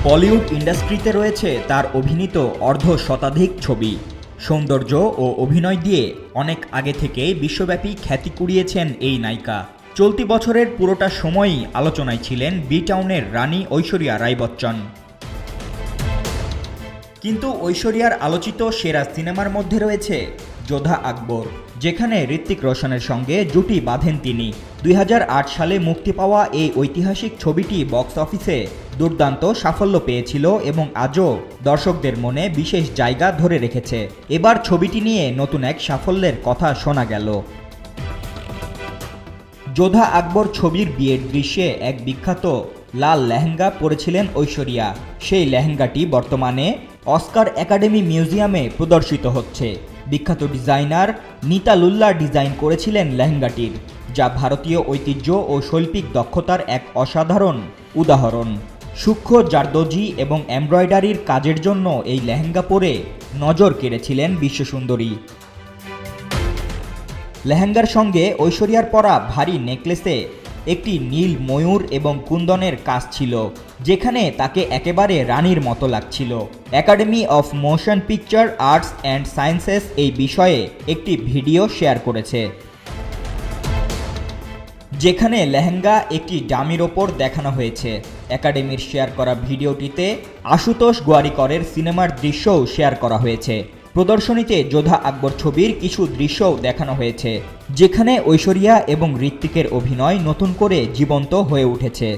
বলিউড ইন্ডাস্ট্রিতে রয়েছে তার অভিনীত অর্ধ শতাধিক ছবি। সৌন্দর্য ও অভিনয় দিয়ে অনেক আগে থেকেই বিশ্বব্যাপী খ্যাতি কুড়িয়েছেন এই নায়িকা। চলতি বছরের পুরোটা সময়ই আলোচনায় ছিলেন বি টাউনের রানী ঐশ্বরিয়া রাই বচ্চন। কিন্তু ঐশ্বরিয়ার আলোচিত সেরা সিনেমার মধ্যে রয়েছে যোধা আকবর, যেখানে ঋত্বিক রোশনের সঙ্গে জুটি বাঁধেন তিনি। 2008 সালে মুক্তি পাওয়া এই ঐতিহাসিক ছবিটি বক্স অফিসে দুর্দান্ত সাফল্য পেয়েছিল এবং আজও দর্শকদের মনে বিশেষ জায়গা ধরে রেখেছে। এবার ছবিটি নিয়ে নতুন এক সাফল্যের কথা শোনা গেল। যোধা আকবর ছবির বিয়ের দৃশ্যে এক বিখ্যাত লাল লেহেঙ্গা পরেছিলেন ঐশ্বরিয়া। সেই লেহেঙ্গাটি বর্তমানে অস্কার একাডেমি মিউজিয়ামে প্রদর্শিত হচ্ছে। বিখ্যাত ডিজাইনার নিতা লুল্লা ডিজাইন করেছিলেন লেহেঙ্গাটির, যা ভারতীয় ঐতিহ্য ও শৈল্পিক দক্ষতার এক অসাধারণ উদাহরণ। সূক্ষ্ম জারদোজি এবং এমব্রয়ডারির কাজের জন্য এই লেহেঙ্গা পরে নজর কেড়েছিলেন বিশ্বসুন্দরী। লেহেঙ্গার সঙ্গে ঐশ্বরিয়ার পরা ভারী নেকলেসে একটি নীল ময়ূর এবং কুন্দনের কাজ ছিল, যেখানে তাকে একেবারে রানীর মতো লাগছিল। Academy of motion picture arts and sciences এই বিষয়ে একটি ভিডিও শেয়ার করেছে, যেখানে লেহেঙ্গা একটি ডামির ওপর দেখানো হয়েছে। একাডেমির শেয়ার করা ভিডিওটিতে আশুতোষ গোয়ারিকরের সিনেমার দৃশ্যও শেয়ার করা হয়েছে। প্রদর্শনীতে যোধা আকবর ছবির কিছু দৃশ্যও দেখানো হয়েছে, যেখানে ঐশ্বরিয়া এবং ঋত্বিকের অভিনয় নতুন করে জীবন্ত হয়ে উঠেছে।